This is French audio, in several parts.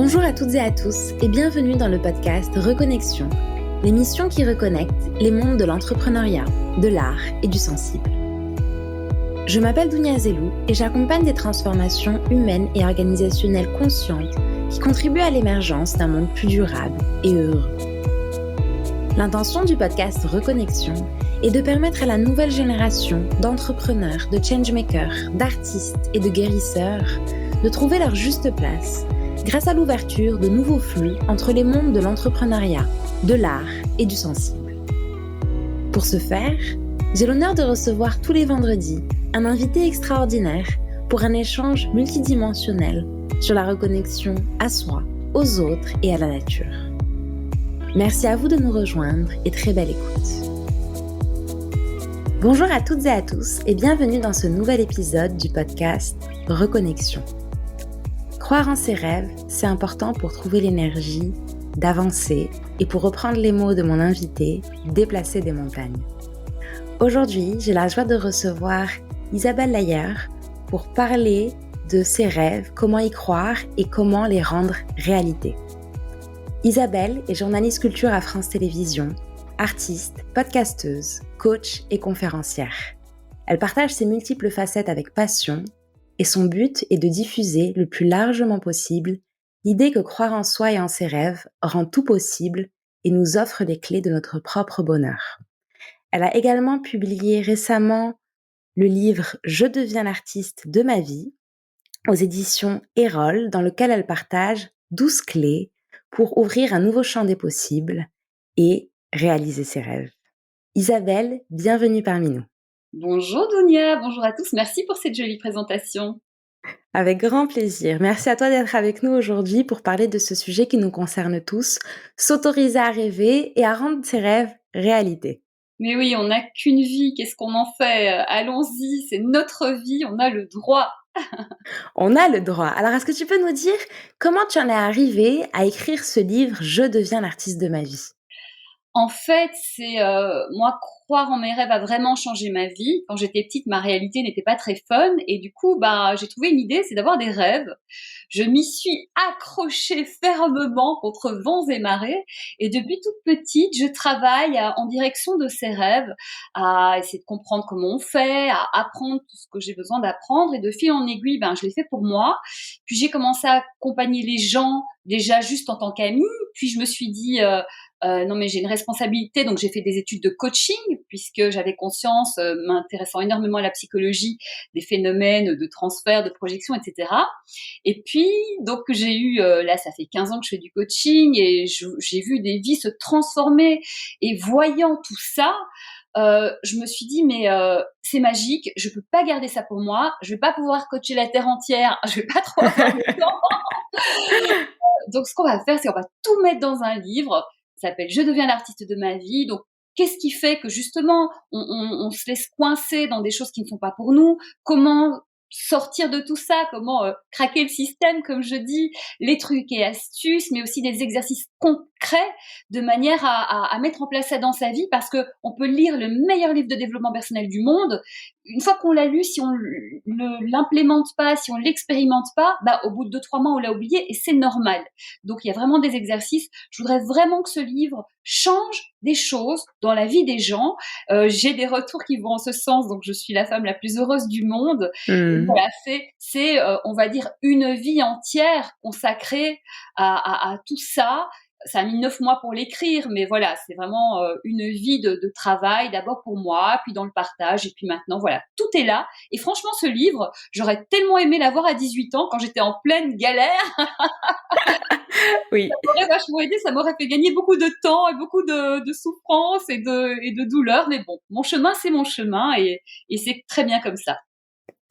Bonjour à toutes et à tous et bienvenue dans le podcast Reconnexion, l'émission qui reconnecte les mondes de l'entrepreneuriat, de l'art et du sensible. Je m'appelle Dounia Zelou et j'accompagne des transformations humaines et organisationnelles conscientes qui contribuent à l'émergence d'un monde plus durable et heureux. L'intention du podcast Reconnexion est de permettre à la nouvelle génération d'entrepreneurs, de changemakers, d'artistes et de guérisseurs de trouver leur juste place grâce à l'ouverture de nouveaux flux entre les mondes de l'entrepreneuriat, de l'art et du sensible. Pour ce faire, j'ai l'honneur de recevoir tous les vendredis un invité extraordinaire pour un échange multidimensionnel sur la reconnexion à soi, aux autres et à la nature. Merci à vous de nous rejoindre et très belle écoute. Bonjour à toutes et à tous et bienvenue dans ce nouvel épisode du podcast Reconnexion. Croire en ses rêves, c'est important pour trouver l'énergie d'avancer et pour reprendre les mots de mon invité, déplacer des montagnes. Aujourd'hui, j'ai la joie de recevoir Isabelle Layer pour parler de ses rêves, comment y croire et comment les rendre réalité. Isabelle est journaliste culture à France Télévisions, artiste, podcasteuse, coach et conférencière. Elle partage ses multiples facettes avec passion et son but est de diffuser le plus largement possible l'idée que croire en soi et en ses rêves rend tout possible et nous offre les clés de notre propre bonheur. Elle a également publié récemment le livre « Je deviens l'artiste de ma vie » aux éditions Erol, dans lequel elle partage 12 clés pour ouvrir un nouveau champ des possibles et réaliser ses rêves. Isabelle, bienvenue parmi nous. Bonjour Dounia, bonjour à tous, merci pour cette jolie présentation. Avec grand plaisir. Merci à toi d'être avec nous aujourd'hui pour parler de ce sujet qui nous concerne tous, s'autoriser à rêver et à rendre ses rêves réalité. Mais oui, on n'a qu'une vie, qu'est-ce qu'on en fait? Allons-y, c'est notre vie, on a le droit. On a le droit. Alors, est-ce que tu peux nous dire comment tu en es arrivée à écrire ce livre « Je deviens l'artiste de ma vie » ? En fait, c'est moi, croire en mes rêves a vraiment changé ma vie. Quand j'étais petite, ma réalité n'était pas très fun et du coup, j'ai trouvé une idée, c'est d'avoir des rêves. Je m'y suis accrochée fermement contre vents et marées et depuis toute petite, je travaille en direction de ces rêves, à essayer de comprendre comment on fait, à apprendre tout ce que j'ai besoin d'apprendre et de fil en aiguille, je l'ai fait pour moi. Puis j'ai commencé à accompagner les gens déjà juste en tant qu'amie. Puis je me suis dit non mais j'ai une responsabilité, donc j'ai fait des études de coaching puisque j'avais conscience, m'intéressant énormément à la psychologie, des phénomènes de transfert, de projection, etc. Et puis donc j'ai eu, là ça fait 15 ans que je fais du coaching et j'ai vu des vies se transformer et voyant tout ça, je me suis dit mais c'est magique, je peux pas garder ça pour moi, je vais pas pouvoir coacher la terre entière, je vais pas trop avoir le temps. Donc ce qu'on va faire, c'est qu'on va tout mettre dans un livre. Ça s'appelle Je deviens l'artiste de ma vie. Donc, qu'est-ce qui fait que justement, on se laisse coincer dans des choses qui ne sont pas pour nous? Comment sortir de tout ça? Comment craquer le système, comme je dis, les trucs et astuces, mais aussi des exercices concrets de manière à mettre en place ça dans sa vie, parce que on peut lire le meilleur livre de développement personnel du monde. Une fois qu'on l'a lu, si on l'implémente pas, si on l'expérimente pas, au bout de 2-3 mois, on l'a oublié et c'est normal. Donc, il y a vraiment des exercices. Je voudrais vraiment que ce livre change des choses dans la vie des gens. J'ai des retours qui vont en ce sens, donc je suis la femme la plus heureuse du monde. Voilà, c'est on va dire, une vie entière consacrée à tout ça. Ça a mis 9 mois pour l'écrire, mais voilà, c'est vraiment une vie de travail, d'abord pour moi, puis dans le partage, et puis maintenant, voilà, tout est là. Et franchement, ce livre, j'aurais tellement aimé l'avoir à 18 ans, quand j'étais en pleine galère. Oui. Ça m'aurait vachement aidé, ça m'aurait fait gagner beaucoup de temps et beaucoup de souffrance et de douleur, mais bon, mon chemin, c'est mon chemin, et c'est très bien comme ça.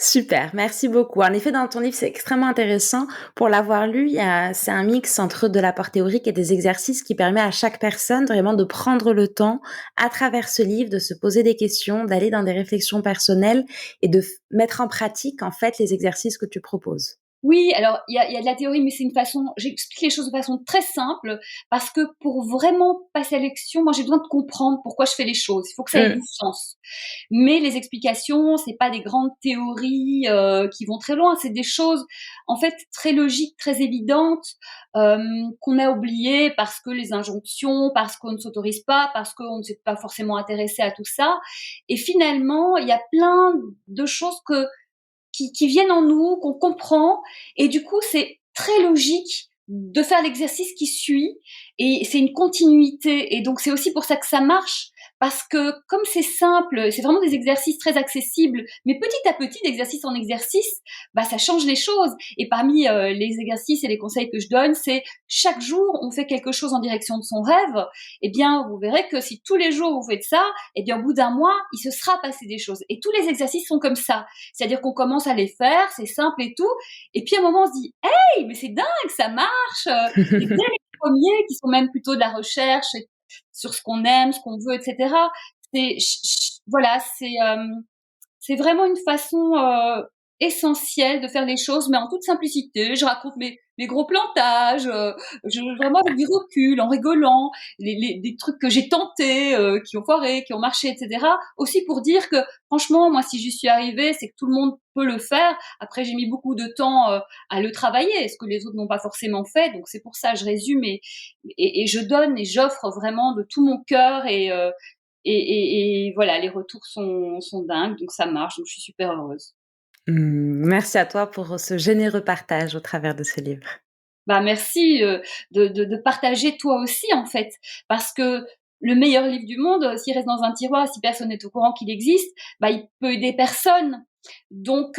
Super, merci beaucoup. En effet, dans ton livre, c'est extrêmement intéressant. Pour l'avoir lu, c'est un mix entre de l'apport théorique et des exercices qui permet à chaque personne vraiment de prendre le temps, à travers ce livre, de se poser des questions, d'aller dans des réflexions personnelles et de mettre en pratique, en fait, les exercices que tu proposes. Oui, alors il y a de la théorie, mais c'est une façon j'explique les choses de façon très simple parce que pour vraiment passer à l'action, moi j'ai besoin de comprendre pourquoi je fais les choses. Il faut que ça ait du Mmh. sens. Mais les explications, c'est pas des grandes théories, qui vont très loin, c'est des choses, en fait, très logiques, très évidentes, qu'on a oubliées parce que les injonctions, parce qu'on ne s'autorise pas, parce qu'on ne s'est pas forcément intéressé à tout ça et finalement, il y a plein de choses qui viennent en nous, qu'on comprend, et du coup, c'est très logique de faire l'exercice qui suit, et c'est une continuité. Et donc, c'est aussi pour ça que ça marche, parce que comme c'est simple, c'est vraiment des exercices très accessibles, mais petit à petit, d'exercice en exercice, bah, ça change les choses. Et parmi les exercices et les conseils que je donne, c'est chaque jour, on fait quelque chose en direction de son rêve. Eh bien, vous verrez que si tous les jours vous faites ça, eh bien, au bout d'un mois, il se sera passé des choses. Et tous les exercices sont comme ça. C'est-à-dire qu'on commence à les faire, c'est simple et tout, et puis à un moment on se dit hey, mais c'est dingue, ça marche. Et dès les premiers qui sont même plutôt de la recherche sur ce qu'on aime, ce qu'on veut, etc. C'est voilà, c'est vraiment une façon essentielle de faire les choses, mais en toute simplicité. Je raconte mes gros plantages, vraiment avec du recul, en rigolant, des trucs que j'ai tentés, qui ont foiré, qui ont marché, etc. Aussi pour dire que, franchement, moi, si j'y suis arrivée, c'est que tout le monde peut le faire. Après, j'ai mis beaucoup de temps à le travailler, ce que les autres n'ont pas forcément fait. Donc, c'est pour ça, je résume et je donne et j'offre vraiment de tout mon cœur et voilà, les retours sont dingues, donc ça marche, donc je suis super heureuse. Merci à toi pour ce généreux partage au travers de ce livre. Bah, merci, de partager toi aussi, en fait, parce que le meilleur livre du monde, s'il reste dans un tiroir, si personne n'est au courant qu'il existe, bah, il peut aider personne. Donc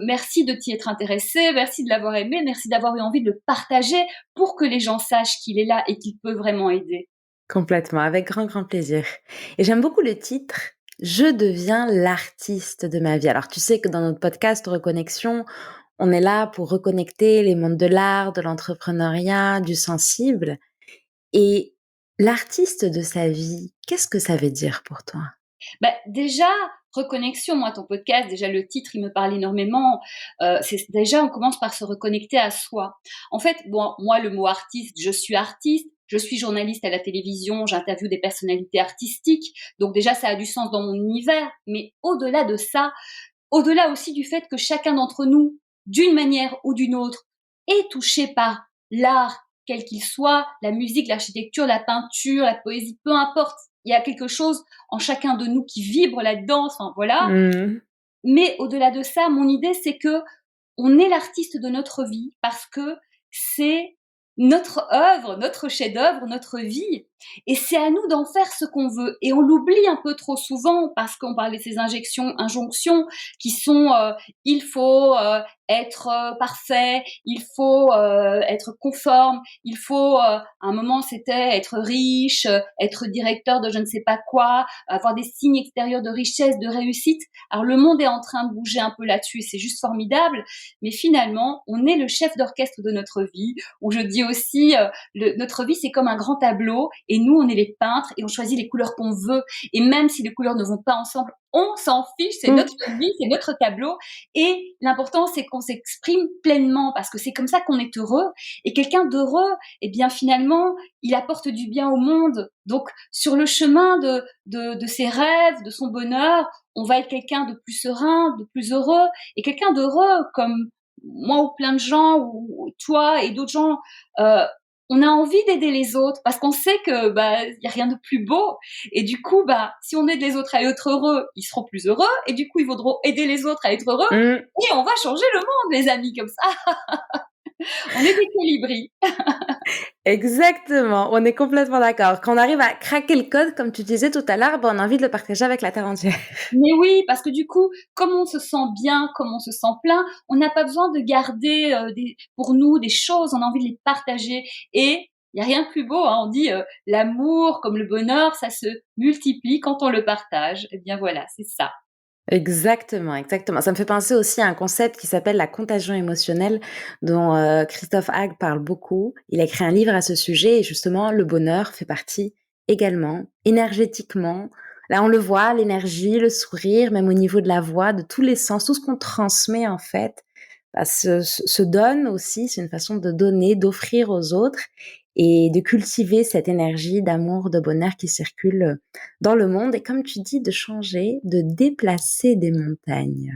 merci de t'y être intéressé, merci de l'avoir aimé, merci d'avoir eu envie de le partager pour que les gens sachent qu'il est là et qu'il peut vraiment aider. Complètement, avec grand, grand plaisir. Et j'aime beaucoup le titre «Je deviens l'artiste de ma vie». Alors tu sais que dans notre podcast Reconnexion, on est là pour reconnecter les mondes de l'art, de l'entrepreneuriat, du sensible. Et l'artiste de sa vie, qu'est-ce que ça veut dire pour toi? Bah, déjà, reconnexion, moi, ton podcast, déjà le titre, il me parle énormément. C'est déjà, on commence par se reconnecter à soi. En fait, bon, moi, le mot artiste, je suis journaliste à la télévision, j'interviewe des personnalités artistiques, donc déjà, ça a du sens dans mon univers. Mais au-delà de ça, au-delà aussi du fait que chacun d'entre nous, d'une manière ou d'une autre, est touché par l'art, quel qu'il soit, la musique, l'architecture, la peinture, la poésie, peu importe. Il y a quelque chose en chacun de nous qui vibre là-dedans, enfin voilà. Mmh. Mais au-delà de ça, mon idée, c'est que on est l'artiste de notre vie parce que c'est notre œuvre, notre chef-d'œuvre, notre vie. Et c'est à nous d'en faire ce qu'on veut. Et on l'oublie un peu trop souvent parce qu'on parle de ces injonctions qui sont il faut être parfait, il faut être conforme, il faut, à un moment c'était être riche, être directeur de je ne sais pas quoi, avoir des signes extérieurs de richesse, de réussite. Alors le monde est en train de bouger un peu là-dessus et c'est juste formidable, mais finalement, on est le chef d'orchestre de notre vie, où je dis aussi, notre vie c'est comme un grand tableau et nous on est les peintres et on choisit les couleurs qu'on veut et même si les couleurs ne vont pas ensemble, on s'en fiche, c'est Mmh. notre vie, c'est notre tableau et l'important c'est qu'on s'exprime pleinement parce que c'est comme ça qu'on est heureux et quelqu'un d'heureux, eh bien finalement, il apporte du bien au monde. Donc sur le chemin de ses rêves, de son bonheur, on va être quelqu'un de plus serein, de plus heureux et quelqu'un d'heureux comme moi ou plein de gens ou toi et d'autres gens. On a envie d'aider les autres parce qu'on sait que bah il y a rien de plus beau et du coup bah si on aide les autres à être heureux, ils seront plus heureux et du coup ils voudront aider les autres à être heureux Mmh. et on va changer le monde les amis comme ça. On est des colibris. Exactement, on est complètement d'accord. Quand on arrive à craquer le code, comme tu disais tout à l'heure, ben, on a envie de le partager avec la terre entière. Mais oui, parce que du coup, comme on se sent bien, comme on se sent plein, on n'a pas besoin de garder pour nous des choses, on a envie de les partager. Et il n'y a rien de plus beau, hein, on dit l'amour comme le bonheur, ça se multiplie quand on le partage. Eh bien voilà, c'est ça. Exactement, exactement. Ça me fait penser aussi à un concept qui s'appelle la contagion émotionnelle, dont Christophe Hague parle beaucoup. Il a écrit un livre à ce sujet et justement, le bonheur fait partie également, énergétiquement. Là, on le voit, l'énergie, le sourire, même au niveau de la voix, de tous les sens, tout ce qu'on transmet en fait, se donne aussi, c'est une façon de donner, d'offrir aux autres et de cultiver cette énergie d'amour, de bonheur qui circule dans le monde et comme tu dis, de changer, de déplacer des montagnes.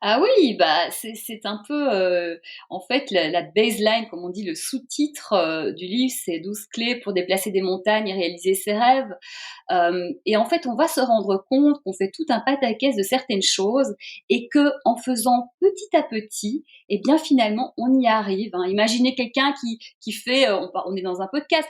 Ah oui, bah, c'est un peu, en fait, la baseline, comme on dit, le sous-titre, du livre, c'est 12 clés pour déplacer des montagnes et réaliser ses rêves. Et en fait, on va se rendre compte qu'on fait tout un pataquès de certaines choses et que en faisant petit à petit, eh bien finalement, on y arrive, hein. Imaginez quelqu'un qui fait, on est dans un podcast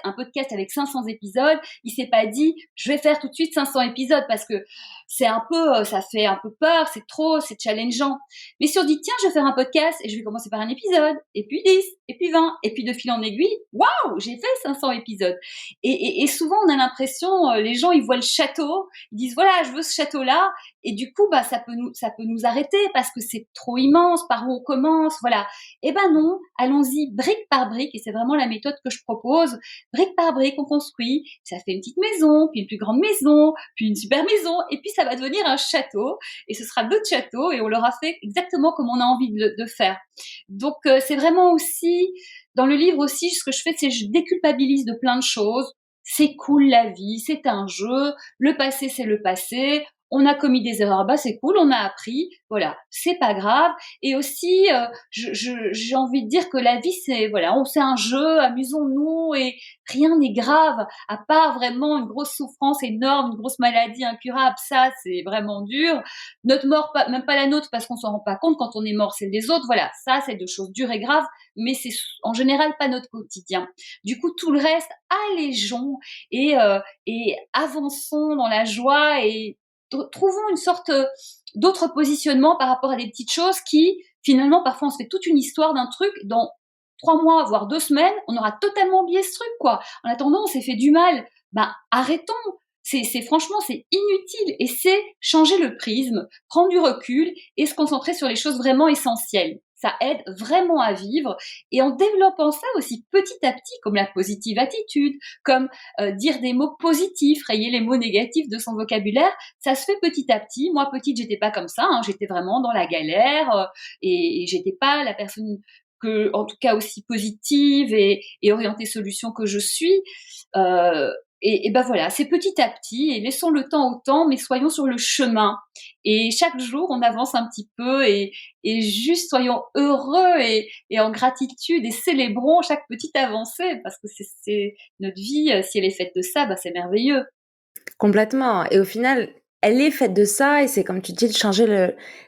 avec 500 épisodes. Il s'est pas dit, je vais faire tout de suite 500 épisodes parce que c'est un peu, ça fait un peu peur, c'est trop, c'est challengeant. Mais si on dit, tiens, je vais faire un podcast et je vais commencer par un épisode, et puis 10, et puis 20, et puis de fil en aiguille, waouh, j'ai fait 500 épisodes. Et souvent, on a l'impression, les gens, ils voient le château, ils disent voilà, je veux ce château-là, et du coup, bah, ça peut nous arrêter parce que c'est trop immense, par où on commence, voilà. Eh ben non, allons-y brique par brique, et c'est vraiment la méthode que je propose. Brique par brique, on construit, ça fait une petite maison, puis une plus grande maison, puis une super maison, et puis ça va devenir un château, et ce sera d'autres châteaux, et on l'aura fait exactement comme on a envie de faire. Donc, c'est vraiment aussi, dans le livre aussi, ce que je fais, c'est je déculpabilise de plein de choses. C'est cool la vie, c'est un jeu, le passé c'est le passé, on a commis des erreurs, bah c'est cool, on a appris, voilà, c'est pas grave. Et aussi, j'ai envie de dire que la vie c'est voilà, c'est un jeu, amusons-nous et rien n'est grave, à part vraiment une grosse souffrance énorme, une grosse maladie incurable, ça c'est vraiment dur. Notre mort, même pas la nôtre parce qu'on s'en rend pas compte, quand on est mort c'est des autres, voilà, ça c'est deux choses dures et graves, mais c'est en général pas notre quotidien. Du coup tout le reste, allégeons et avançons dans la joie et trouvons une sorte d'autre positionnement par rapport à des petites choses qui, finalement, parfois on se fait toute une histoire d'un truc, dans 3 mois, voire 2 semaines, on aura totalement oublié ce truc, quoi. En attendant, on s'est fait du mal. Ben, arrêtons. Franchement, c'est inutile. Et c'est changer le prisme, prendre du recul et se concentrer sur les choses vraiment essentielles. Ça aide vraiment à vivre. Et en développant ça aussi petit à petit, comme la positive attitude, comme dire des mots positifs, rayer les mots négatifs de son vocabulaire, ça se fait petit à petit. Moi, petite, j'étais pas comme ça, hein. J'étais vraiment dans la galère et j'étais pas la personne que, en tout cas, aussi positive et orientée solution que je suis. Euh, et ben voilà, c'est petit à petit et laissons le temps au temps, mais soyons sur le chemin. Et chaque jour, on avance un petit peu et juste soyons heureux et en gratitude et célébrons chaque petite avancée parce que c'est notre vie, si elle est faite de ça, bah c'est merveilleux. Complètement et au final, elle est faite de ça et c'est comme tu dis de changer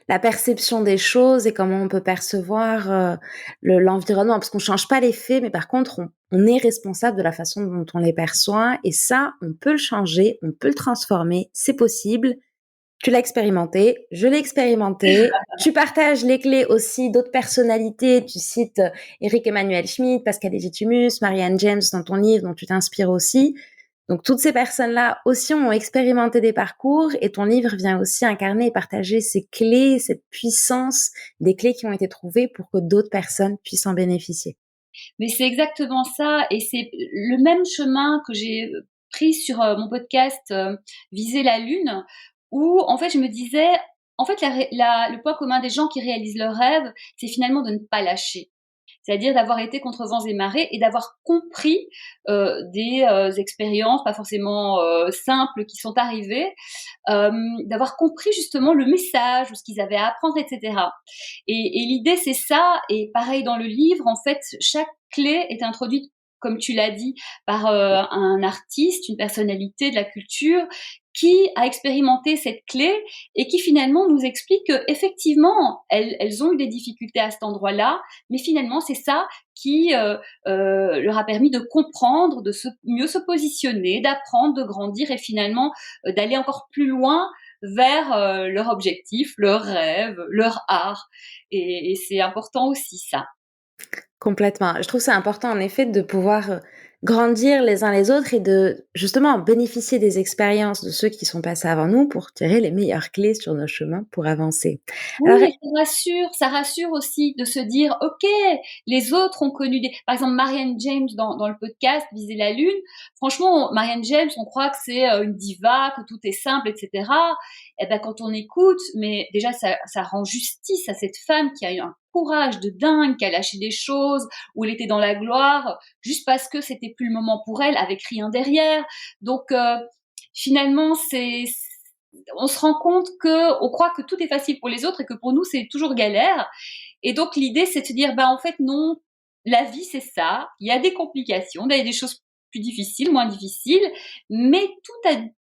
la perception des choses et comment on peut percevoir, l'environnement parce qu'on change pas les faits, mais par contre on est responsable de la façon dont on les perçoit et ça, on peut le changer, on peut le transformer, c'est possible. Tu l'as expérimenté, je l'ai expérimenté. Tu partages les clés aussi d'autres personnalités. Tu cites Eric Emmanuel Schmidt, Pascal Legitimus, Marianne James dans ton livre dont tu t'inspires aussi. Donc toutes ces personnes-là aussi ont expérimenté des parcours et ton livre vient aussi incarner et partager ces clés, cette puissance des clés qui ont été trouvées pour que d'autres personnes puissent en bénéficier. Mais c'est exactement ça et c'est le même chemin que j'ai pris sur mon podcast Viser la Lune, où en fait je me disais, en fait le point commun des gens qui réalisent leurs rêves, c'est finalement de ne pas lâcher. C'est-à-dire d'avoir été contre vents et marées et d'avoir compris des expériences pas forcément simples qui sont arrivées, d'avoir compris justement le message ou ce qu'ils avaient à apprendre, etc. Et l'idée, c'est ça. Et pareil dans le livre, en fait, chaque clé est introduite, comme tu l'as dit, par un artiste, une personnalité de la culture qui a expérimenté cette clé et qui finalement nous explique que effectivement elles ont eu des difficultés à cet endroit-là, mais finalement c'est ça qui leur a permis de comprendre, mieux se positionner, d'apprendre, de grandir et finalement d'aller encore plus loin vers leur objectif, leur rêve, leur art. Et c'est important aussi ça. Complètement. Je trouve c'est important en effet de pouvoir, grandir les uns les autres et de justement bénéficier des expériences de ceux qui sont passés avant nous pour tirer les meilleures clés sur nos chemins pour avancer. Alors Oui, et ça rassure aussi de se dire, OK, les autres ont connu par exemple, Marianne James dans le podcast Viser la Lune. Franchement, Marianne James, on croit que c'est une diva, que tout est simple, etc. Et ben, quand on écoute, mais déjà, ça rend justice à cette femme qui a eu un courage de dingue, qui a lâché des choses, où elle était dans la gloire, juste parce que c'était plus le moment pour elle, avec rien derrière. Donc, finalement, on se rend compte on croit que tout est facile pour les autres et que pour nous, c'est toujours galère. Et donc, l'idée, c'est de se dire, en fait, non, la vie, c'est ça. Il y a des complications, il y a des choses plus difficiles, moins difficiles, mais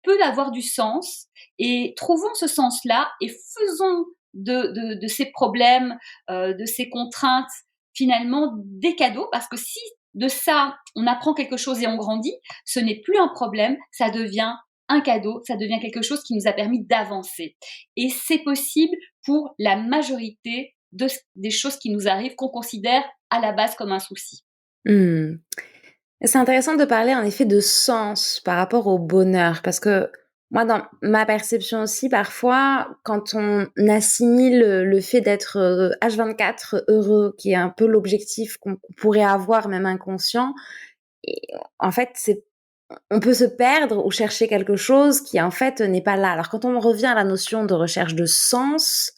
peut avoir du sens. Et trouvons ce sens-là et faisons de ces problèmes, de ces contraintes, finalement, des cadeaux. Parce que si de ça, on apprend quelque chose et on grandit, ce n'est plus un problème, ça devient un cadeau, ça devient quelque chose qui nous a permis d'avancer. Et c'est possible pour la majorité des choses qui nous arrivent, qu'on considère à la base comme un souci. C'est intéressant de parler en effet de sens par rapport au bonheur, parce que moi, dans ma perception aussi, parfois, quand on assimile le fait d'être H24 heureux, qui est un peu l'objectif qu'on pourrait avoir, même inconscient, et en fait, on peut se perdre ou chercher quelque chose qui en fait n'est pas là. Alors quand on revient à la notion de recherche de sens,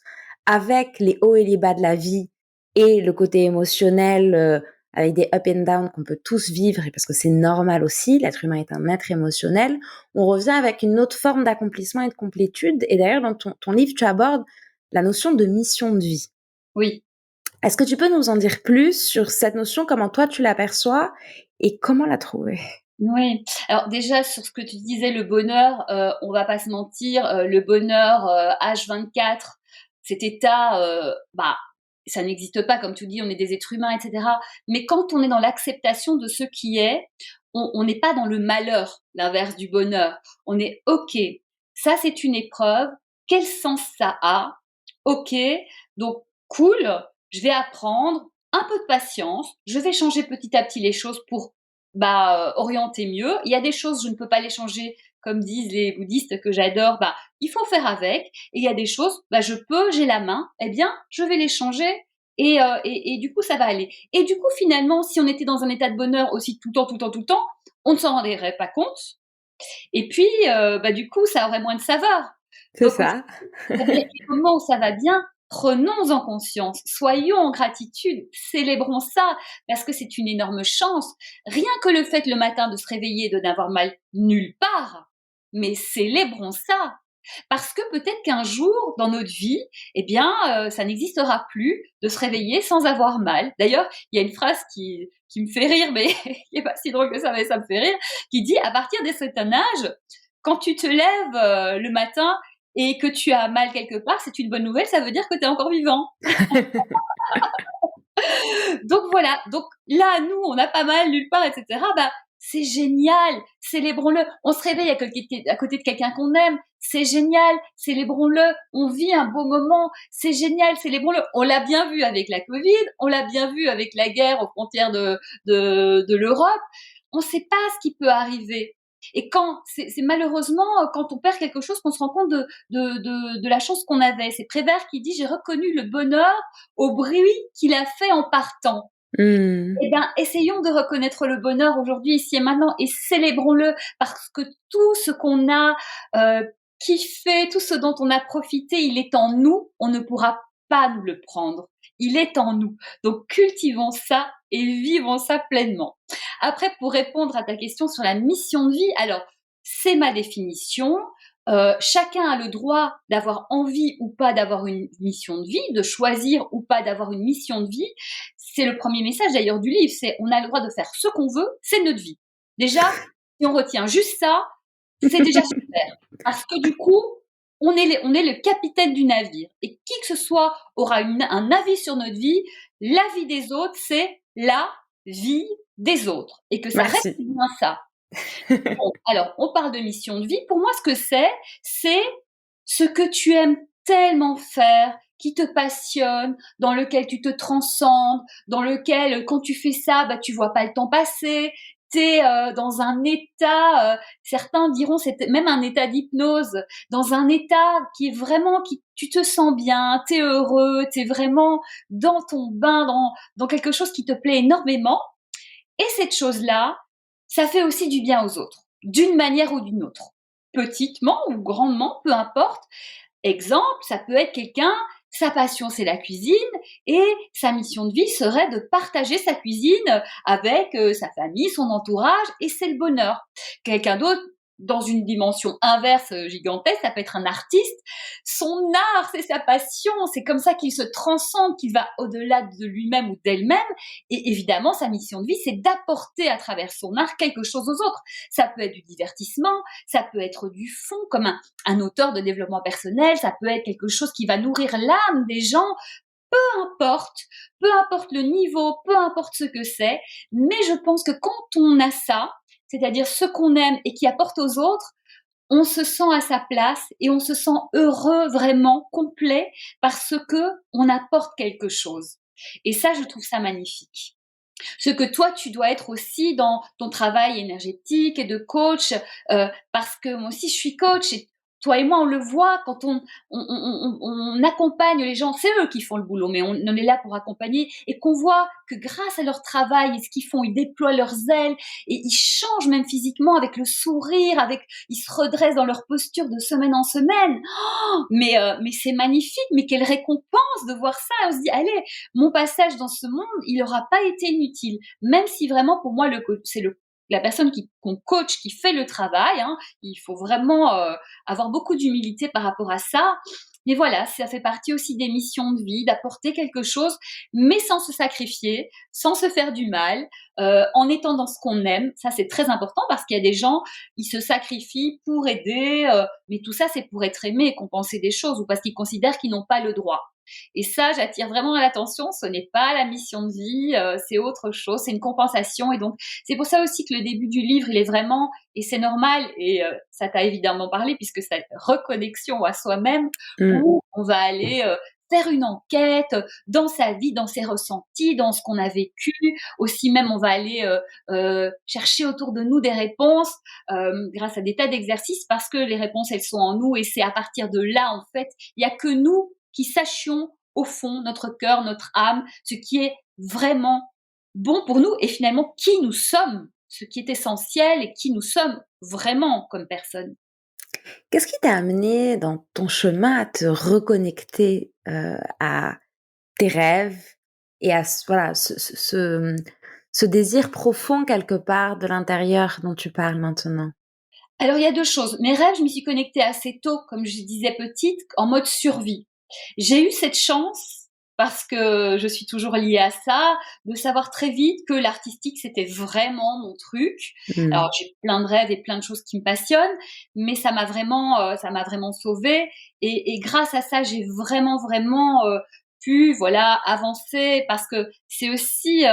avec les hauts et les bas de la vie et le côté émotionnel, avec des up and down qu'on peut tous vivre, et parce que c'est normal aussi, l'être humain est un être émotionnel, on revient avec une autre forme d'accomplissement et de complétude. Et d'ailleurs, dans ton livre, tu abordes la notion de mission de vie. Oui. Est-ce que tu peux nous en dire plus sur cette notion, comment toi tu l'aperçois et comment la trouver? Oui. Alors déjà, sur ce que tu disais, le bonheur, on va pas se mentir, le bonheur H24, cet état, ça n'existe pas, comme tu dis, on est des êtres humains, etc. Mais quand on est dans l'acceptation de ce qui est, on n'est pas dans le malheur, l'inverse du bonheur. On est OK, ça c'est une épreuve, quel sens ça a? OK, donc cool, je vais apprendre, un peu de patience, je vais changer petit à petit les choses pour orienter mieux. Il y a des choses, je ne peux pas les changer, comme disent les bouddhistes que j'adore, il faut faire avec. Et il y a des choses, je peux, j'ai la main, eh bien, je vais les changer et du coup, ça va aller. Et du coup, finalement, si on était dans un état de bonheur aussi tout le temps, tout le temps, tout le temps, on ne s'en rendrait pas compte. Et puis, du coup, ça aurait moins de saveur. C'est Donc, ça. il y a des moments où ça va bien, prenons en conscience, soyons en gratitude, célébrons ça, parce que c'est une énorme chance. Rien que le fait le matin de se réveiller et de n'avoir mal nulle part, mais célébrons ça. Parce que peut-être qu'un jour, dans notre vie, ça n'existera plus de se réveiller sans avoir mal. D'ailleurs, il y a une phrase qui me fait rire, mais qui n'est pas si drôle que ça, mais ça me fait rire, qui dit, à partir d'un certain âge, quand tu te lèves le matin et que tu as mal quelque part, c'est une bonne nouvelle, ça veut dire que tu es encore vivant. Donc voilà, donc là, nous, on n'a pas mal nulle part, etc. C'est génial, célébrons-le. On se réveille à côté de quelqu'un qu'on aime, c'est génial, célébrons-le. On vit un beau moment, c'est génial, célébrons-le. On l'a bien vu avec la Covid, on l'a bien vu avec la guerre aux frontières de l'Europe. On ne sait pas ce qui peut arriver. Et c'est malheureusement quand on perd quelque chose qu'on se rend compte de la chance qu'on avait. C'est Prévert qui dit: j'ai reconnu le bonheur au bruit qu'il a fait en partant. Essayons de reconnaître le bonheur aujourd'hui, ici et maintenant, et célébrons-le, parce que tout ce qu'on a kiffé, tout ce dont on a profité, il est en nous. On ne pourra pas nous le prendre. Il est en nous. Donc cultivons ça et vivons ça pleinement. Après, pour répondre à ta question sur la mission de vie, alors c'est ma définition. Chacun a le droit d'avoir envie ou pas d'avoir une mission de vie, de choisir ou pas d'avoir une mission de vie. C'est le premier message d'ailleurs du livre, c'est on a le droit de faire ce qu'on veut, c'est notre vie. Déjà, si on retient juste ça, c'est déjà super. Parce que du coup, on est le capitaine du navire. Et qui que ce soit aura un avis sur notre vie. La vie des autres, c'est la vie des autres. Et que ça reste bien ça. Bon, alors, on parle de mission de vie. Pour moi, ce que c'est ce que tu aimes tellement faire, qui te passionne, dans lequel tu te transcendes, dans lequel, quand tu fais ça, tu vois pas le temps passer. T'es dans un état, certains diront c'est même un état d'hypnose, dans un état qui est vraiment, tu te sens bien, t'es heureux, t'es vraiment dans ton bain, dans quelque chose qui te plaît énormément. Et cette chose-là, ça fait aussi du bien aux autres, d'une manière ou d'une autre. Petitement ou grandement, peu importe. Exemple, ça peut être quelqu'un, sa passion, c'est la cuisine et sa mission de vie serait de partager sa cuisine avec sa famille, son entourage et c'est le bonheur. Quelqu'un d'autre, dans une dimension inverse gigantesque, ça peut être un artiste. Son art, c'est sa passion, c'est comme ça qu'il se transcende, qu'il va au-delà de lui-même ou d'elle-même. Et évidemment, sa mission de vie, c'est d'apporter à travers son art quelque chose aux autres. Ça peut être du divertissement, ça peut être du fond, comme un auteur de développement personnel, ça peut être quelque chose qui va nourrir l'âme des gens, importe, peu importe le niveau, peu importe ce que c'est, mais je pense que quand on a ça, c'est-à-dire ce qu'on aime et qui apporte aux autres, on se sent à sa place et on se sent heureux, vraiment complet, parce que on apporte quelque chose. Et ça, je trouve ça magnifique. Ce que toi, tu dois être aussi dans ton travail énergétique et de coach, parce que moi aussi, je suis coach et toi et moi, on le voit quand on accompagne les gens. C'est eux qui font le boulot, mais on est là pour accompagner et qu'on voit que grâce à leur travail et ce qu'ils font, ils déploient leurs ailes et ils changent même physiquement avec le sourire, ils se redressent dans leur posture de semaine en semaine. Oh, mais c'est magnifique, mais quelle récompense de voir ça. On se dit, allez, mon passage dans ce monde, il n'aura pas été inutile. Même si vraiment, pour moi, c'est la personne qu'on coach qui fait le travail. Hein, il faut vraiment avoir beaucoup d'humilité par rapport à ça. Mais voilà, ça fait partie aussi des missions de vie, d'apporter quelque chose, mais sans se sacrifier, sans se faire du mal, en étant dans ce qu'on aime. Ça, c'est très important parce qu'il y a des gens, ils se sacrifient pour aider, mais tout ça, c'est pour être aimé, compenser des choses ou parce qu'ils considèrent qu'ils n'ont pas le droit. Et ça, j'attire vraiment l'attention. Ce n'est pas la mission de vie, c'est autre chose, c'est une compensation. Et donc, c'est pour ça aussi que le début du livre, il est vraiment, et c'est normal, et ça t'a évidemment parlé puisque c'est reconnexion à soi-même, où on va aller faire une enquête dans sa vie, dans ses ressentis, dans ce qu'on a vécu. Aussi même, on va aller chercher autour de nous des réponses grâce à des tas d'exercices parce que les réponses, elles sont en nous et c'est à partir de là, en fait, il n'y a que nous qui sachions au fond, notre cœur, notre âme, ce qui est vraiment bon pour nous et finalement qui nous sommes, ce qui est essentiel et qui nous sommes vraiment comme personne. Qu'est-ce qui t'a amené dans ton chemin à te reconnecter, à tes rêves et à voilà, ce désir profond quelque part de l'intérieur dont tu parles maintenant? Alors il y a 2 choses. Mes rêves, je m'y suis connectée assez tôt, comme je disais petite, en mode survie. J'ai eu cette chance, parce que je suis toujours liée à ça, de savoir très vite que l'artistique, c'était vraiment mon truc. Mmh. Alors j'ai plein de rêves et plein de choses qui me passionnent, mais ça m'a vraiment sauvée et grâce à ça, j'ai vraiment, pu, voilà, avancer parce que c'est aussi,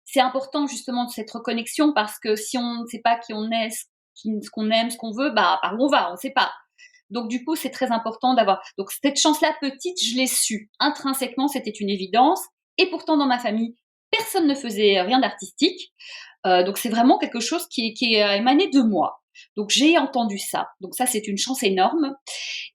c'est important justement de cette reconnexion parce que si on ne sait pas qui on est, ce qu'on aime, ce qu'on veut, bah, par où on va, on ne sait pas. Donc du coup, c'est très important d'avoir. Donc cette chance-là petite, je l'ai su. Intrinsèquement, c'était une évidence. Et pourtant, dans ma famille, personne ne faisait rien d'artistique. Donc c'est vraiment quelque chose qui a émané de moi. Donc j'ai entendu ça. Donc ça, c'est une chance énorme.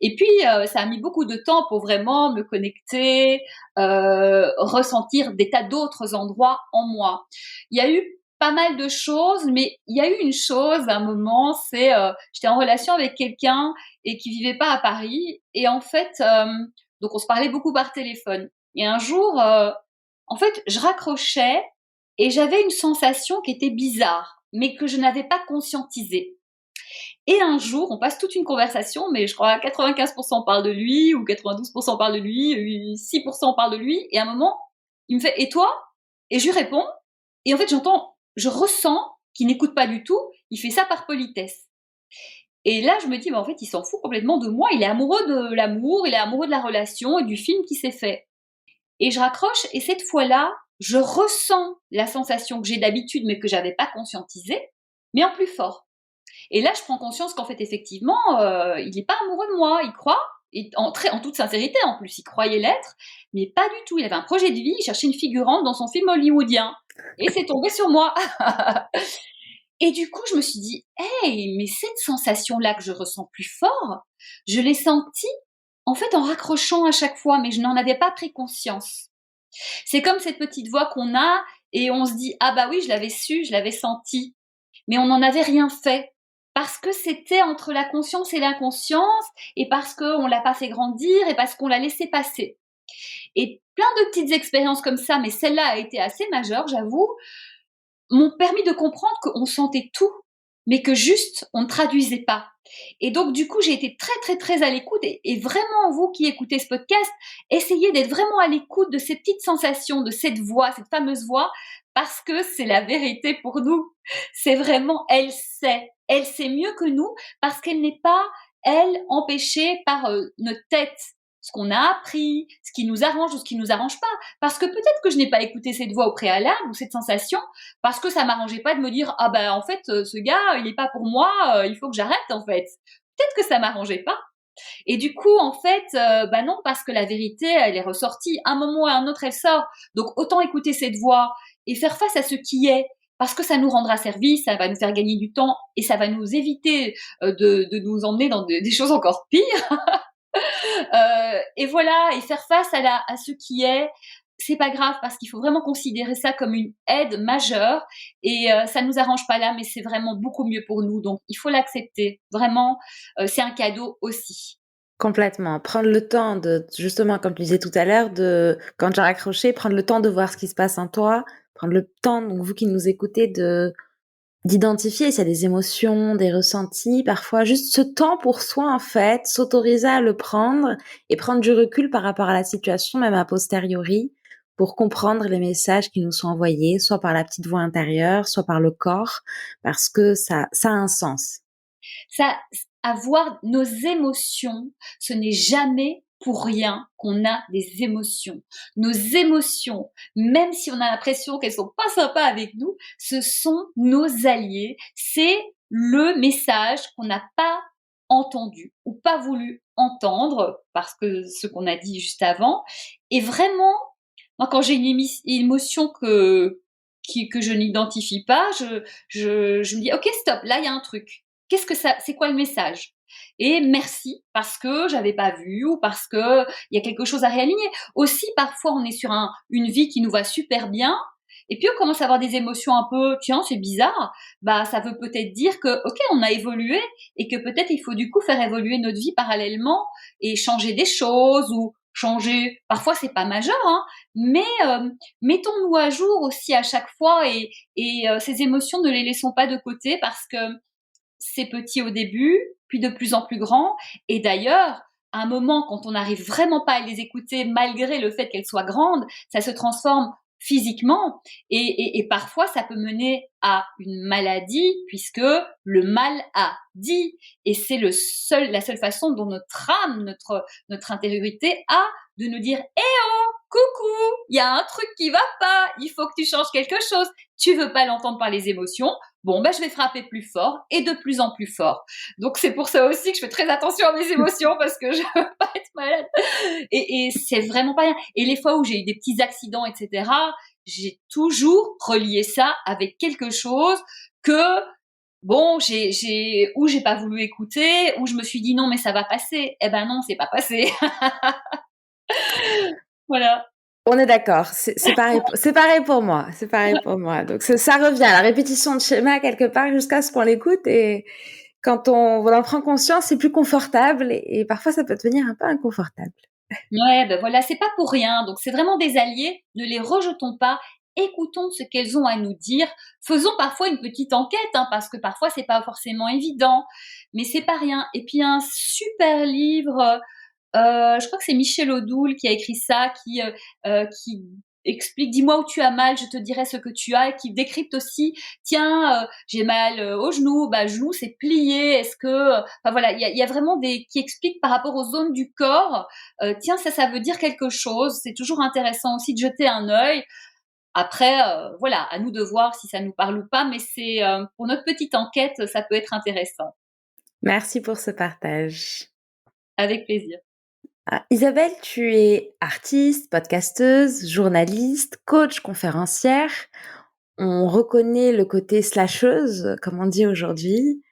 Et puis, ça a mis beaucoup de temps pour vraiment me connecter, ressentir des tas d'autres endroits en moi. Il y a eu pas mal de choses, mais il y a eu une chose, à un moment, c'est, j'étais en relation avec quelqu'un et qui vivait pas à Paris et en fait, donc on se parlait beaucoup par téléphone et un jour, en fait, je raccrochais et j'avais une sensation qui était bizarre, mais que je n'avais pas conscientisée. Et un jour, on passe toute une conversation, mais je crois à 95% on parle de lui, ou 92% on parle de lui, 6% on parle de lui, et à un moment, il me fait «Et toi?» Et je lui réponds, et en fait, je ressens qu'il n'écoute pas du tout, il fait ça par politesse. Et là, je me dis: «Bah, en fait, il s'en fout complètement de moi, il est amoureux de l'amour, il est amoureux de la relation et du film qui s'est fait». Et je raccroche, et cette fois-là, je ressens la sensation que j'ai d'habitude, mais que j'avais pas conscientisée, mais en plus fort. Et là, je prends conscience qu'en fait, effectivement, il n'est pas amoureux de moi. Il croit, et en toute sincérité en plus, il croyait l'être, mais pas du tout. Il avait un projet de vie, il cherchait une figurante dans son film hollywoodien. Et c'est tombé sur moi. Et du coup, je me suis dit, hey, mais cette sensation-là que je ressens plus fort, je l'ai sentie en fait en raccrochant à chaque fois, mais je n'en avais pas pris conscience. C'est comme cette petite voix qu'on a et on se dit, ah bah oui, je l'avais su, je l'avais senti, mais on n'en avait rien fait. Parce que c'était entre la conscience et l'inconscience, et parce qu'on l'a pas fait grandir, et parce qu'on l'a laissé passer. Et plein de petites expériences comme ça, mais celle-là a été assez majeure, j'avoue, m'ont permis de comprendre qu'on sentait tout, mais que juste, on ne traduisait pas. Et donc, du coup, j'ai été très, très, très à l'écoute. Et vraiment, vous qui écoutez ce podcast, essayez d'être vraiment à l'écoute de ces petites sensations, de cette voix, cette fameuse voix, parce que c'est la vérité pour nous. C'est vraiment, elle sait mieux que nous, parce qu'elle n'est pas, elle, empêchée par notre tête, ce qu'on a appris, ce qui nous arrange ou ce qui nous arrange pas. Parce que peut-être que je n'ai pas écouté cette voix au préalable ou cette sensation, parce que ça m'arrangeait pas de me dire ah ben en fait ce gars il est pas pour moi, il faut que j'arrête en fait. Peut-être que ça m'arrangeait pas. Et du coup en fait bah non, parce que la vérité elle est ressortie, un moment ou à un autre elle sort. Donc autant écouter cette voix et faire face à ce qui est, parce que ça nous rendra service, ça va nous faire gagner du temps et ça va nous éviter de nous emmener dans des choses encore pires. Et voilà, et faire face à ce qui est, c'est pas grave parce qu'il faut vraiment considérer ça comme une aide majeure et ça nous arrange pas là, mais c'est vraiment beaucoup mieux pour nous. Donc il faut l'accepter. Vraiment, c'est un cadeau aussi. Complètement. Prendre le temps de, justement, comme tu disais tout à l'heure, de, quand j'ai raccroché, prendre le temps de voir ce qui se passe en toi, prendre le temps, donc vous qui nous écoutez, d'identifier s'il y a des émotions, des ressentis, parfois juste ce temps pour soi, en fait, s'autoriser à le prendre et prendre du recul par rapport à la situation, même a posteriori, pour comprendre les messages qui nous sont envoyés, soit par la petite voix intérieure, soit par le corps, parce que ça a un sens. Ça, avoir nos émotions, ce n'est jamais pour rien qu'on a des émotions. Nos émotions, même si on a l'impression qu'elles sont pas sympas avec nous, ce sont nos alliés. C'est le message qu'on n'a pas entendu ou pas voulu entendre parce que ce qu'on a dit juste avant. Et vraiment, moi, quand j'ai une émotion que je n'identifie pas, je me dis, OK, stop, là, il y a un truc. Qu'est-ce que ça, c'est quoi le message? Et merci parce que j'avais pas vu ou parce que il y a quelque chose à réaligner. Aussi, parfois, on est sur une vie qui nous va super bien. Et puis on commence à avoir des émotions un peu, tiens, c'est bizarre. Bah, ça veut peut-être dire que, ok, on a évolué et que peut-être il faut du coup faire évoluer notre vie parallèlement et changer des choses ou changer. Parfois, c'est pas majeur, hein, mais mettons-nous à jour aussi à chaque fois et ces émotions ne les laissons pas de côté parce que c'est petit au début, puis de plus en plus grand. Et d'ailleurs, à un moment, quand on n'arrive vraiment pas à les écouter, malgré le fait qu'elles soient grandes, ça se transforme physiquement et parfois ça peut mener à une maladie puisque le mal a dit et c'est la seule façon dont notre âme, notre intériorité a de nous dire coucou, il y a un truc qui va pas, il faut que tu changes quelque chose. Tu veux pas l'entendre par les émotions, bon je vais frapper plus fort et de plus en plus fort. Donc c'est pour ça aussi que je fais très attention à mes émotions parce que je veux pas être malade. Et c'est vraiment pas rien. Et les fois où j'ai eu des petits accidents, etc., j'ai toujours relié ça avec quelque chose que bon, j'ai pas voulu écouter, ou je me suis dit non mais ça va passer. Eh ben non, c'est pas passé. Voilà. On est d'accord, c'est pareil pour moi, c'est pareil pour moi. Donc ça revient, la répétition de schéma quelque part jusqu'à ce qu'on l'écoute et quand on en prend conscience, c'est plus confortable et parfois ça peut devenir un peu inconfortable. Ouais, ben voilà, c'est pas pour rien. Donc c'est vraiment des alliés. Ne les rejetons pas. Écoutons ce qu'elles ont à nous dire. Faisons parfois une petite enquête, hein, parce que parfois c'est pas forcément évident, mais c'est pas rien. Et puis un super livre. Je crois que c'est Michel Odoul qui a écrit ça, qui explique, dis-moi où tu as mal, je te dirai ce que tu as, et qui décrypte aussi, tiens, j'ai mal au genou, bah genou c'est plié, est-ce que, enfin voilà, il y a vraiment qui expliquent par rapport aux zones du corps, tiens ça veut dire quelque chose, c'est toujours intéressant aussi de jeter un œil. Après, voilà, à nous de voir si ça nous parle ou pas, mais c'est pour notre petite enquête, ça peut être intéressant. Merci pour ce partage. Avec plaisir. Ah, Isabelle, tu es artiste, podcasteuse, journaliste, coach, conférencière. On reconnaît le côté slasheuse, comme on dit aujourd'hui.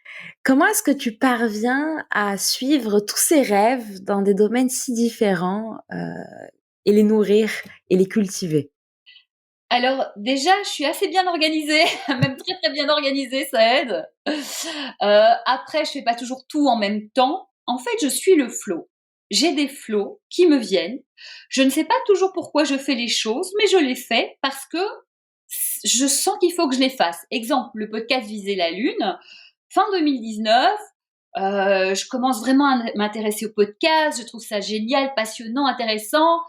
Comment est-ce que tu parviens à suivre tous ces rêves dans des domaines si différents et les nourrir et les cultiver? Alors déjà, je suis assez bien organisée, même très, très bien organisée, ça aide. Après, je fais pas toujours tout en même temps. En fait, je suis le flow. j'ai des flots qui me viennent. Je ne sais pas toujours pourquoi je fais les choses, mais je les fais parce que je sens qu'il faut que je les fasse. Exemple, le podcast Viser la Lune, fin 2019, je commence vraiment à m'intéresser au podcast, je trouve ça génial, passionnant, intéressant.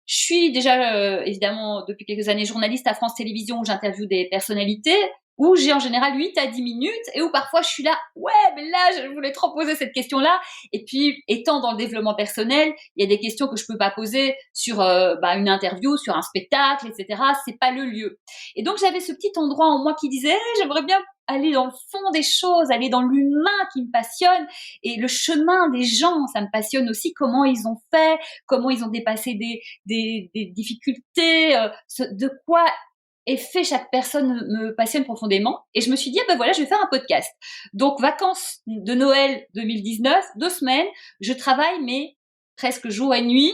Je suis déjà, évidemment, depuis quelques années, journaliste à France Télévisions où j'interviewe des personnalités, où j'ai en général 8 à 10 minutes et où parfois je suis là, ouais, mais là, je voulais trop poser cette question-là. Et puis, étant dans le développement personnel, il y a des questions que je peux pas poser sur une interview, sur un spectacle, etc. C'est pas le lieu. Et donc, j'avais ce petit endroit en moi qui disait, j'aimerais bien aller dans le fond des choses, aller dans l'humain qui me passionne et le chemin des gens, ça me passionne aussi, comment ils ont fait, comment ils ont dépassé des difficultés, de quoi est fait chaque personne me passionne profondément. Et je me suis dit, voilà, je vais faire un podcast. Donc, vacances de Noël 2019, 2 semaines, je travaille, mais presque jour et nuit.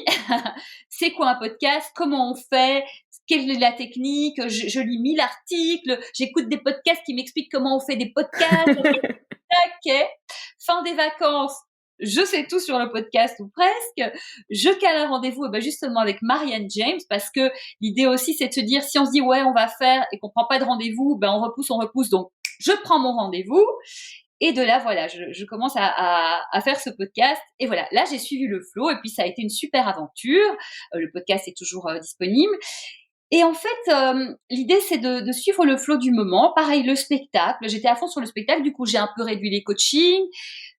C'est quoi un podcast? Comment on fait? Quelle est la technique? Je lis 1000 articles, j'écoute des podcasts qui m'expliquent comment on fait des podcasts. Okay. Fin des vacances, je sais tout sur le podcast ou presque. Je cale un rendez-vous justement avec Marianne James parce que l'idée aussi c'est de se dire si on se dit ouais on va faire et qu'on prend pas de rendez-vous, on repousse. Donc je prends mon rendez-vous et de là voilà je commence à faire ce podcast et voilà là j'ai suivi le flow et puis ça a été une super aventure. Le podcast est toujours disponible. Et en fait, l'idée, c'est de suivre le flow du moment. Pareil, le spectacle. J'étais à fond sur le spectacle. Du coup, j'ai un peu réduit les coachings.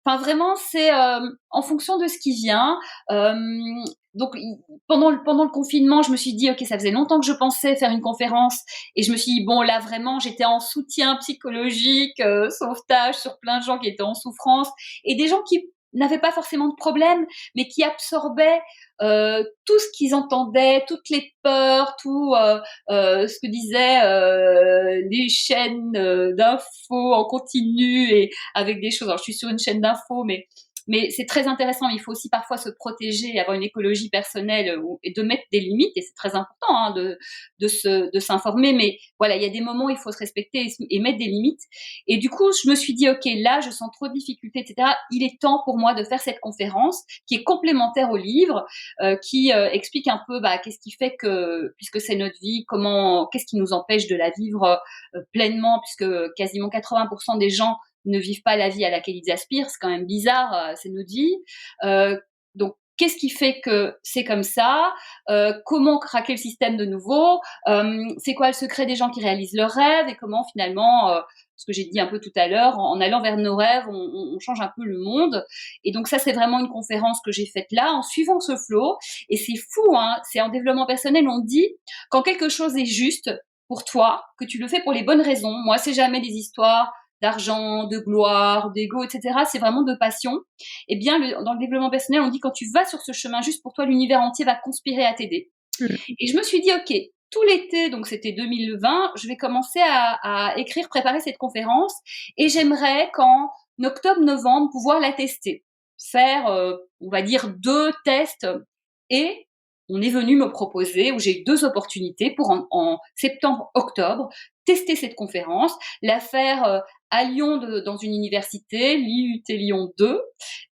Enfin, vraiment, c'est en fonction de ce qui vient. Donc, pendant le confinement, je me suis dit, OK, ça faisait longtemps que je pensais faire une conférence. Et je me suis dit, bon, là, vraiment, j'étais en soutien psychologique, sauvetage sur plein de gens qui étaient en souffrance. Et des gens qui n'avaient pas forcément de problème, mais qui absorbaient tout ce qu'ils entendaient, toutes les peurs, tout ce que disaient les chaînes d'infos en continu et avec des choses. Alors, je suis sur une chaîne d'infos, mais c'est très intéressant. Il faut aussi parfois se protéger, avoir une écologie personnelle et de mettre des limites. Et c'est très important de s'informer. Mais voilà, il y a des moments où il faut se respecter et mettre des limites. Et du coup, je me suis dit, OK, là, je sens trop de difficultés, etc. Il est temps pour moi de faire cette conférence qui est complémentaire au livre, qui explique un peu qu'est-ce qui fait que, puisque c'est notre vie, qu'est-ce qui nous empêche de la vivre pleinement, puisque quasiment 80% des gens ne vivent pas la vie à laquelle ils aspirent. C'est quand même bizarre, c'est notre vie. Donc, qu'est-ce qui fait que c'est comme ça? Comment craquer le système de nouveau? C'est quoi le secret des gens qui réalisent leurs rêves? Et comment finalement, ce que j'ai dit un peu tout à l'heure, en allant vers nos rêves, on change un peu le monde. Et donc ça, c'est vraiment une conférence que j'ai faite là, en suivant ce flow. Et c'est fou, c'est en développement personnel, on dit, quand quelque chose est juste pour toi, que tu le fais pour les bonnes raisons. Moi, c'est jamais des histoires d'argent, de gloire, d'ego, etc. C'est vraiment de passion. Eh bien, dans le développement personnel, on dit quand tu vas sur ce chemin juste pour toi, l'univers entier va conspirer à t'aider. Et je me suis dit, OK, tout l'été, donc c'était 2020, je vais commencer à écrire, préparer cette conférence et j'aimerais qu'en octobre-novembre pouvoir la tester. Faire, on va dire, 2 tests et on est venu me proposer, où j'ai eu 2 opportunités pour en septembre-octobre, tester cette conférence, la faire à Lyon dans une université, l'IUT Lyon 2,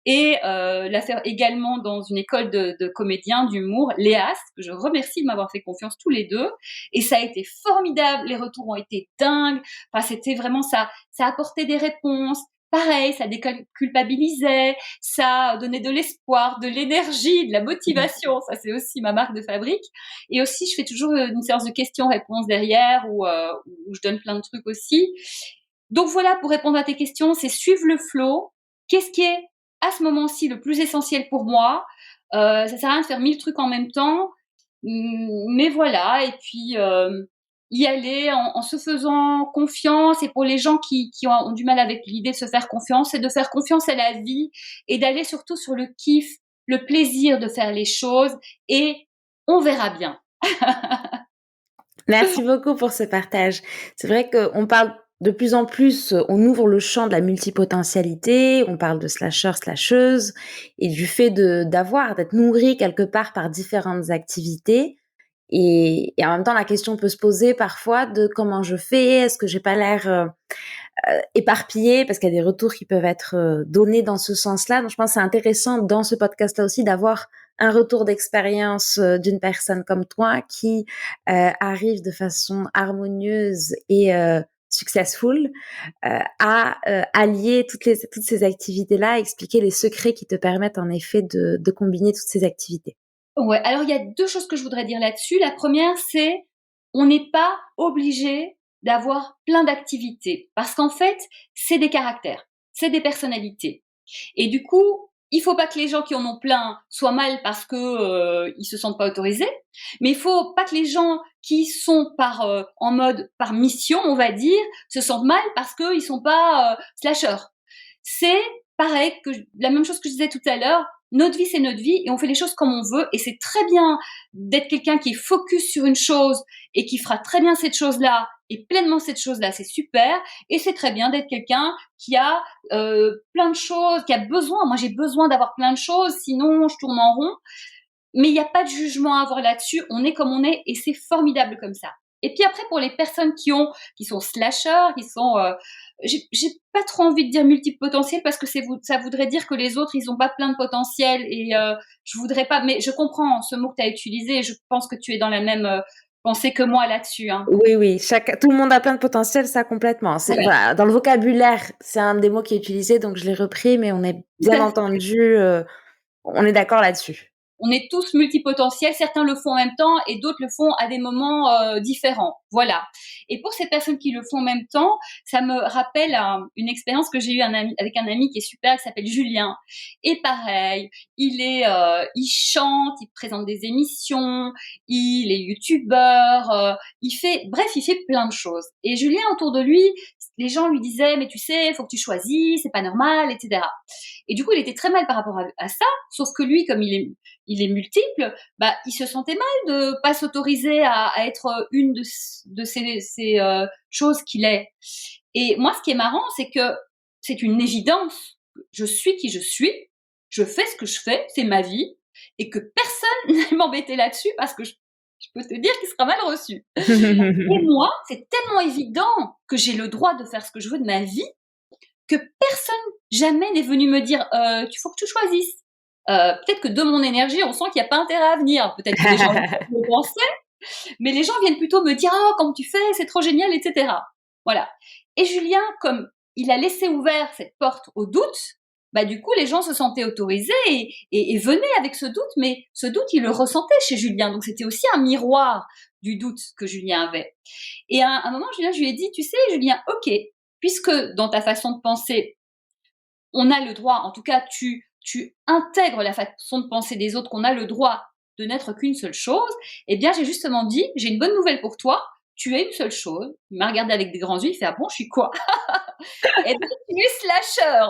et la faire également dans une école de comédiens d'humour, l'EAS, que je remercie de m'avoir fait confiance tous les 2. Et ça a été formidable, les retours ont été dingues. Enfin, c'était vraiment ça apportait des réponses. Pareil, ça déculpabilisait, ça donnait de l'espoir, de l'énergie, de la motivation. Ça, c'est aussi ma marque de fabrique. Et aussi, je fais toujours une séance de questions-réponses derrière où je donne plein de trucs aussi. Donc voilà, pour répondre à tes questions, c'est suivre le flow. Qu'est-ce qui est à ce moment-ci le plus essentiel pour moi? Ça sert à rien de faire 1000 trucs en même temps, mais voilà. Et puis y aller en se faisant confiance. Et pour les gens qui ont du mal avec l'idée de se faire confiance, c'est de faire confiance à la vie et d'aller surtout sur le kiff, le plaisir de faire les choses. Et on verra bien. Merci beaucoup pour ce partage. C'est vrai qu'on parle de plus en plus, on ouvre le champ de la multipotentialité, on parle de slasheurs, slasheuses et du fait d'être nourri quelque part par différentes activités. Et en même temps, la question peut se poser parfois de comment je fais, est-ce que j'ai pas l'air éparpillé parce qu'il y a des retours qui peuvent être donnés dans ce sens-là. Donc, je pense que c'est intéressant dans ce podcast-là aussi d'avoir un retour d'expérience d'une personne comme toi qui arrive de façon harmonieuse et successful à allier toutes ces activités-là, expliquer les secrets qui te permettent en effet de combiner toutes ces activités. Ouais, alors il y a 2 choses que je voudrais dire là-dessus. La première, c'est on n'est pas obligé d'avoir plein d'activités parce qu'en fait, c'est des caractères, c'est des personnalités et du coup, il faut pas que les gens qui en ont plein soient mal parce que, ils se sentent pas autorisés, mais il faut pas que les gens qui sont en mode par mission, on va dire, se sentent mal parce qu'ils sont pas, slasheurs. C'est pareil que la même chose que je disais tout à l'heure, notre vie, c'est notre vie et on fait les choses comme on veut et c'est très bien d'être quelqu'un qui est focus sur une chose et qui fera très bien cette chose-là et pleinement cette chose-là, c'est super. Et c'est très bien d'être quelqu'un qui a plein de choses, qui a besoin. Moi, j'ai besoin d'avoir plein de choses, sinon je tourne en rond. Mais il n'y a pas de jugement à avoir là-dessus. On est comme on est et c'est formidable comme ça. Et puis après, pour les personnes qui sont slashers, qui sont, j'ai pas trop envie de dire multipotentiel parce que ça voudrait dire que les autres, ils ont pas plein de potentiel et je voudrais pas, mais je comprends ce mot que tu as utilisé et je pense que tu es dans la même pensée que moi là-dessus, hein. Oui, tout le monde a plein de potentiel, ça complètement. C'est, Voilà. voilà, dans le vocabulaire, c'est un des mots qui est utilisé, donc je l'ai repris, mais on est Tout bien à entendu, on est d'accord là-dessus. On est tous multipotentiels, certains le font en même temps et d'autres le font à des moments différents. Voilà. Et pour ces personnes qui le font en même temps, ça me rappelle une expérience que j'ai eue avec un ami qui est super, qui s'appelle Julien. Et pareil, il chante, il présente des émissions, il est youtubeur, il fait plein de choses. Et Julien, autour de lui, les gens lui disaient, mais tu sais, il faut que tu choisisses, c'est pas normal, etc. Et du coup, il était très mal par rapport à ça, sauf que lui, comme il est multiple, bah, il se sentait mal de pas s'autoriser à être une de ces choses qu'il est. Et moi, ce qui est marrant, c'est que c'est une évidence. Je suis qui je suis, je fais ce que je fais, c'est ma vie, et que personne n'aille m'embêter là-dessus parce que je peux te dire qu'il sera mal reçu. Et moi, c'est tellement évident que j'ai le droit de faire ce que je veux de ma vie que personne jamais n'est venu me dire tu faut que tu choisisses. Peut-être que de mon énergie, on sent qu'il n'y a pas intérêt à venir. Peut-être que les gens le pensaient, mais les gens viennent plutôt me dire oh comment tu fais, c'est trop génial, etc. Voilà. Et Julien, comme il a laissé ouvert cette porte au doute, bah du coup les gens se sentaient autorisés et venaient avec ce doute, mais ce doute il le ressentait chez Julien, donc c'était aussi un miroir du doute que Julien avait. Et à un moment, Julien, je lui ai dit, tu sais, Julien, ok, puisque dans ta façon de penser, on a le droit, en tout cas, tu intègres la façon de penser des autres, qu'on a le droit de n'être qu'une seule chose, eh bien, j'ai justement dit, j'ai une bonne nouvelle pour toi, tu es une seule chose. Il m'a regardé avec des grands yeux, il fait, ah bon, je suis quoi? Eh bien, tu es slasher.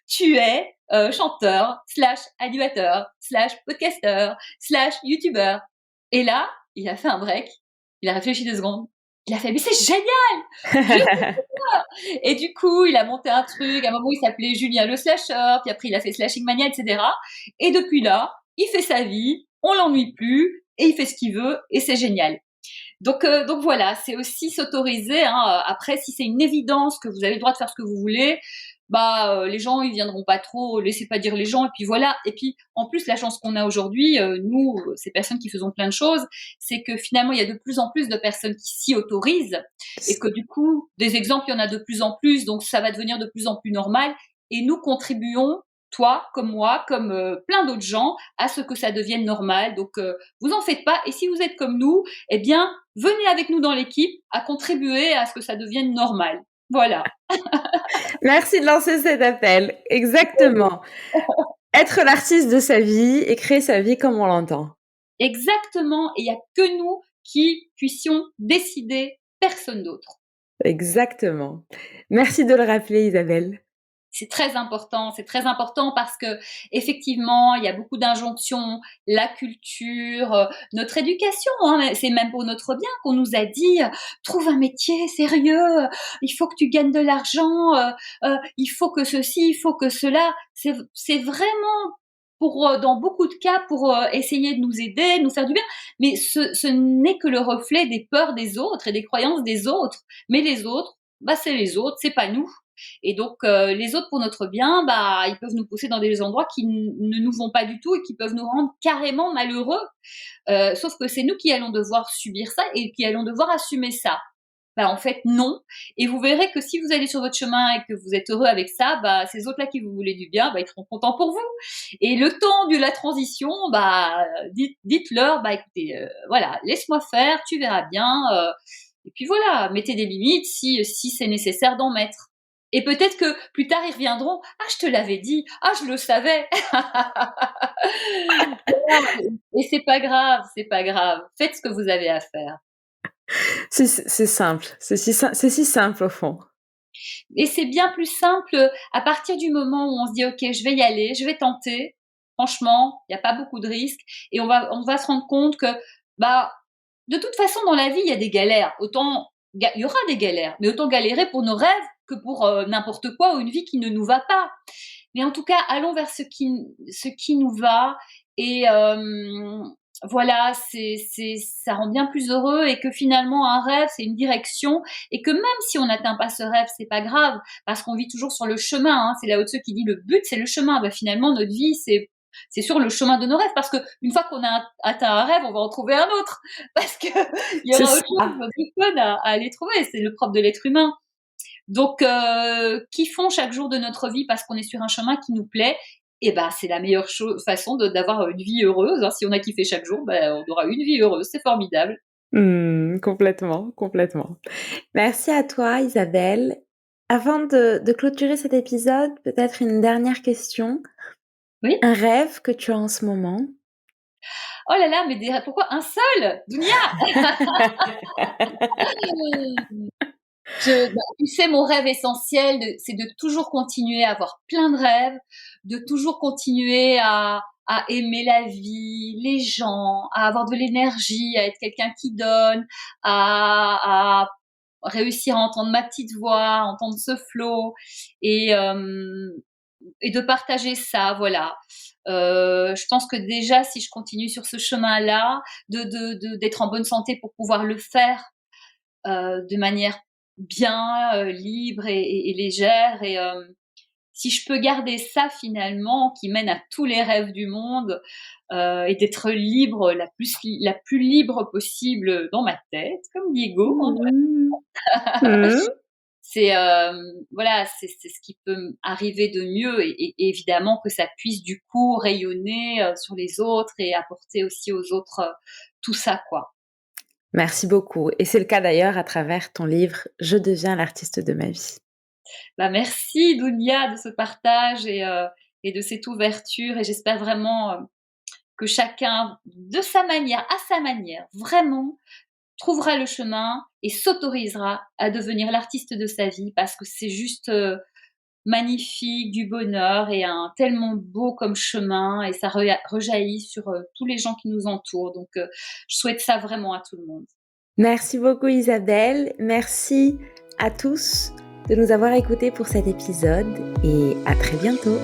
Tu es chanteur, slash animateur, slash podcasteur, slash youtubeur. Et là, il a fait un break, il a réfléchi 2 secondes, il a fait, mais c'est génial! Et du coup, il a monté un truc, à un moment, il s'appelait Julien le Slasher, puis après, il a fait Slashing Mania, etc. Et depuis là, il fait sa vie, on l'ennuie plus, et il fait ce qu'il veut, et c'est génial. Donc voilà, c'est aussi s'autoriser, hein. Après, si c'est une évidence que vous avez le droit de faire ce que vous voulez, bah les gens ils viendront pas trop, laissez pas dire les gens et puis voilà. Et puis en plus la chance qu'on a aujourd'hui, nous ces personnes qui faisons plein de choses, c'est que finalement il y a de plus en plus de personnes qui s'y autorisent et que du coup des exemples il y en a de plus en plus, donc ça va devenir de plus en plus normal et nous contribuons toi, comme moi, comme plein d'autres gens, à ce que ça devienne normal. Donc, vous en faites pas. Et si vous êtes comme nous, eh bien, venez avec nous dans l'équipe à contribuer à ce que ça devienne normal. Voilà. Merci de lancer cet appel. Exactement. Être l'artiste de sa vie et créer sa vie comme on l'entend. Exactement. Et il n'y a que nous qui puissions décider, personne d'autre. Exactement. Merci de le rappeler, Isabelle. C'est très important parce que effectivement, il y a beaucoup d'injonctions, la culture, notre éducation, hein, c'est même pour notre bien qu'on nous a dit trouve un métier sérieux, il faut que tu gagnes de l'argent, il faut que ceci, il faut que cela. C'est vraiment pour dans beaucoup de cas pour essayer de nous aider, de nous faire du bien, mais ce n'est que le reflet des peurs des autres et des croyances des autres. Mais les autres bah, c'est les autres, c'est pas nous. Et donc, les autres pour notre bien, bah, ils peuvent nous pousser dans des endroits qui ne nous vont pas du tout et qui peuvent nous rendre carrément malheureux. Sauf que c'est nous qui allons devoir subir ça et qui allons devoir assumer ça. Bah, en fait, non. Et vous verrez que si vous allez sur votre chemin et que vous êtes heureux avec ça, bah, ces autres-là qui vous voulaient du bien, bah, ils seront contents pour vous. Et le temps de la transition, bah, dites-leur, bah, écoutez, voilà, laisse-moi faire, tu verras bien. Et puis voilà, mettez des limites si c'est nécessaire d'en mettre. Et peut-être que plus tard, ils reviendront. Ah, je te l'avais dit. Ah, je le savais. Et c'est pas grave, c'est pas grave. Faites ce que vous avez à faire. C'est simple, c'est si simple au fond. Et c'est bien plus simple à partir du moment où on se dit ok, je vais y aller, je vais tenter. Franchement, il n'y a pas beaucoup de risques et on va se rendre compte que bah de toute façon dans la vie il y a des galères. Autant il y aura des galères, mais autant galérer pour nos rêves que pour n'importe quoi ou une vie qui ne nous va pas. Mais en tout cas, allons vers ce qui nous va et voilà, ça rend bien plus heureux et que finalement un rêve c'est une direction et que même si on n'atteint pas ce rêve c'est pas grave parce qu'on vit toujours sur le chemin. Hein, c'est Lao Tzu qui dit le but c'est le chemin. Ben, finalement notre vie c'est sur le chemin de nos rêves parce que une fois qu'on a atteint un rêve on va en trouver un autre parce que il y aura autre chose de fun à aller trouver. C'est le propre de l'être humain. Donc kiffons chaque jour de notre vie parce qu'on est sur un chemin qui nous plaît. Et bah, c'est la meilleure façon d'avoir une vie heureuse. Hein. Si on a kiffé chaque jour, bah, on aura une vie heureuse. C'est formidable. Complètement, complètement. Merci à toi, Isabelle. Avant de clôturer cet épisode, peut-être une dernière question. Oui. Un rêve que tu as en ce moment? Oh là là, mais pourquoi un seul, Dounia? Tu sais, mon rêve essentiel, c'est de toujours continuer à avoir plein de rêves, de toujours continuer à aimer la vie, les gens, à avoir de l'énergie, à être quelqu'un qui donne, à réussir à entendre ma petite voix, à entendre ce flow et de partager ça, voilà. Je pense que déjà, si je continue sur ce chemin-là, d'être en bonne santé pour pouvoir le faire de manière bien libre et légère et si je peux garder ça finalement qui mène à tous les rêves du monde et d'être libre la plus libre possible dans ma tête comme Diego c'est voilà c'est ce qui peut arriver de mieux et évidemment que ça puisse du coup rayonner sur les autres et apporter aussi aux autres tout ça quoi. Merci beaucoup. Et c'est le cas d'ailleurs à travers ton livre « Je deviens l'artiste de ma vie ». Bah merci Dounia de ce partage et de cette ouverture et j'espère vraiment que chacun de sa manière, à sa manière, vraiment trouvera le chemin et s'autorisera à devenir l'artiste de sa vie parce que c'est juste magnifique, du bonheur et un tellement beau comme chemin et ça rejaillit sur tous les gens qui nous entourent. Donc, je souhaite ça vraiment à tout le monde. Merci beaucoup Isabelle. Merci à tous de nous avoir écoutés pour cet épisode et à très bientôt.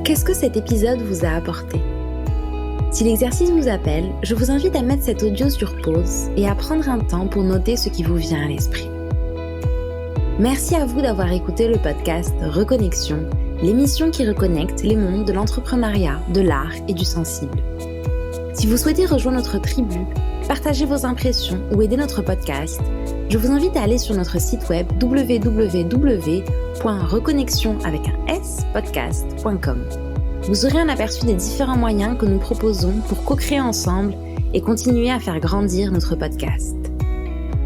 Qu'est-ce que cet épisode vous a apporté ? Si l'exercice vous appelle, je vous invite à mettre cet audio sur pause et à prendre un temps pour noter ce qui vous vient à l'esprit. Merci à vous d'avoir écouté le podcast Reconnexion, l'émission qui reconnecte les mondes de l'entrepreneuriat, de l'art et du sensible. Si vous souhaitez rejoindre notre tribu, partager vos impressions ou aider notre podcast, je vous invite à aller sur notre site web www.reconnexion.podcast.com. Vous aurez un aperçu des différents moyens que nous proposons pour co-créer ensemble et continuer à faire grandir notre podcast.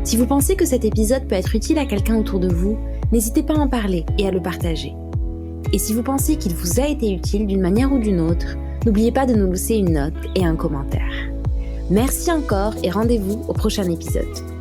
Si vous pensez que cet épisode peut être utile à quelqu'un autour de vous, n'hésitez pas à en parler et à le partager. Et si vous pensez qu'il vous a été utile d'une manière ou d'une autre, n'oubliez pas de nous laisser une note et un commentaire. Merci encore et rendez-vous au prochain épisode.